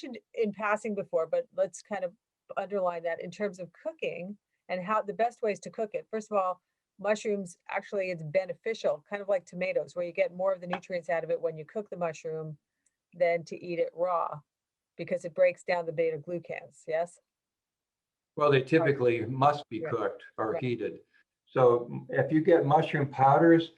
mentioned in passing before, but let's kind of underline that in terms of cooking and how the best ways to cook it. First of all, mushrooms, actually it's beneficial, kind of like tomatoes, where you get more of the nutrients out of it when you cook the mushroom than to eat it raw, because it breaks down the beta glucans. Yes. Well, they typically must be Right. cooked or Right. heated. So if you get mushroom powders,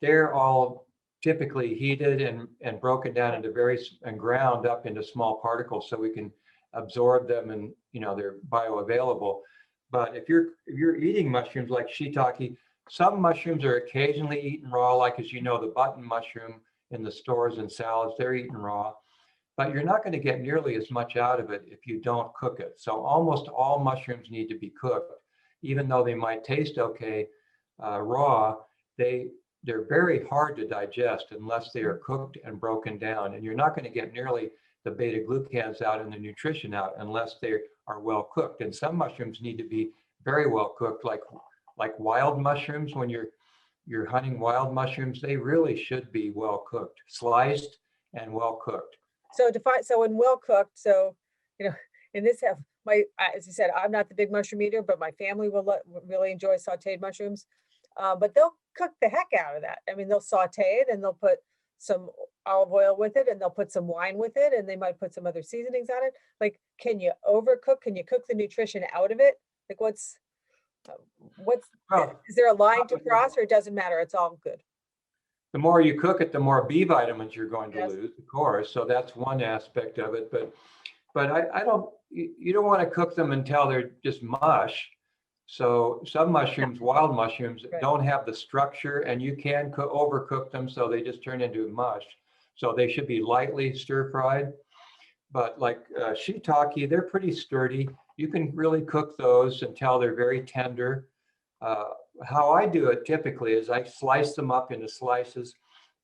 they're all typically heated and broken down into and ground up into small particles so we can absorb them, and they're bioavailable. But if you're eating mushrooms like shiitake, some mushrooms are occasionally eaten raw, like as you know, the button mushroom in the stores and salads, they're eaten raw. But you're not going to get nearly as much out of it if you don't cook it. So almost all mushrooms need to be cooked, even though they might taste okay raw. They're very hard to digest unless they are cooked and broken down. And you're not going to get nearly the beta glucans out and the nutrition out unless they are well cooked. And some mushrooms need to be very well cooked, like wild mushrooms. When you're hunting wild mushrooms, they really should be well cooked, sliced and well cooked. So when well cooked, so, in this have as you said, I'm not the big mushroom eater, but my family will really enjoy sauteed mushrooms. But they'll cook the heck out of that. I mean, they'll saute it and they'll put some olive oil with it and they'll put some wine with it and they might put some other seasonings on it. Like, can you overcook? Can you cook the nutrition out of it? Like, is there a line to cross, or it doesn't matter? It's all good. The more you cook it, the more B vitamins you're going to Yes. lose, of course. So that's one aspect of it. But you don't want to cook them until they're just mush. So some mushrooms, wild mushrooms, Right. don't have the structure, and you can overcook them so they just turn into mush. So they should be lightly stir fried. But like shiitake, they're pretty sturdy. You can really cook those until they're very tender. How I do it typically is I slice them up into slices,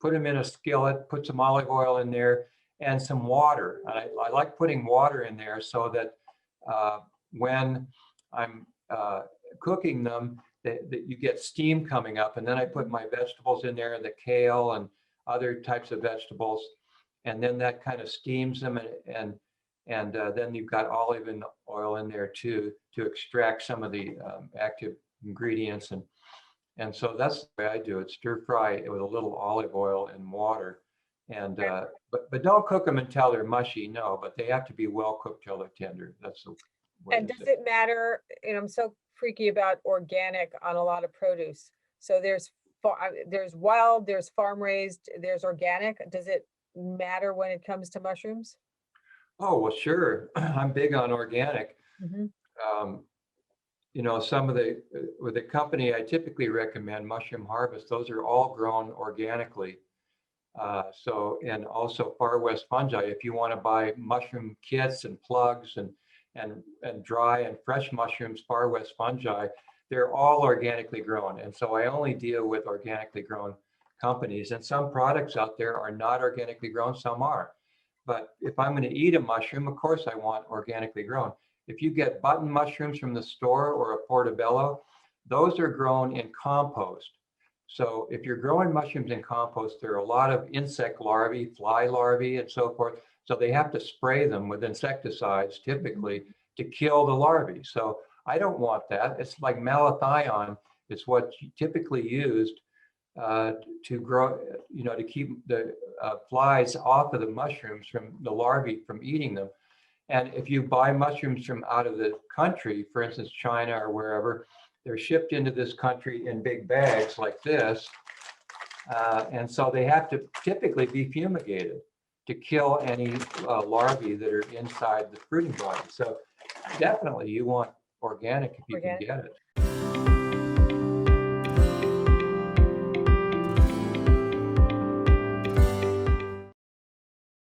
put them in a skillet, put some olive oil in there and some water. I like putting water in there so that when I'm cooking them, that you get steam coming up. And then I put my vegetables in there, and the kale and other types of vegetables. And then that kind of steams them, and then you've got olive oil in there too, to extract some of the active ingredients. And so that's the way I do it. Stir fry it with a little olive oil and water. And but don't cook them until they're mushy, no, but they have to be well cooked till they're tender. That's the way. And does it matter? I'm so freaky about organic on a lot of produce. So there's wild, there's farm raised, there's organic. Does it matter when it comes to mushrooms? Oh, well, sure. I'm big on organic. Mm-hmm. Some of with the company I typically recommend, Mushroom Harvest, those are all grown organically. And also Far West Fungi, if you want to buy mushroom kits and plugs and dry and fresh mushrooms, Far West Fungi, they're all organically grown. And so I only deal with organically grown companies. And some products out there are not organically grown, some are. But if I'm going to eat a mushroom, of course I want organically grown. If you get button mushrooms from the store or a portobello, those are grown in compost. So if you're growing mushrooms in compost, there are a lot of insect larvae, fly larvae, and so forth. So they have to spray them with insecticides typically to kill the larvae. So I don't want that. It's like malathion. It's what's typically used to grow, to keep the flies off of the mushrooms, from the larvae from eating them. And if you buy mushrooms from out of the country, for instance, China or wherever, they're shipped into this country in big bags like this. And so they have to typically be fumigated to kill any larvae that are inside the fruiting body. So definitely you want organic if you can get it.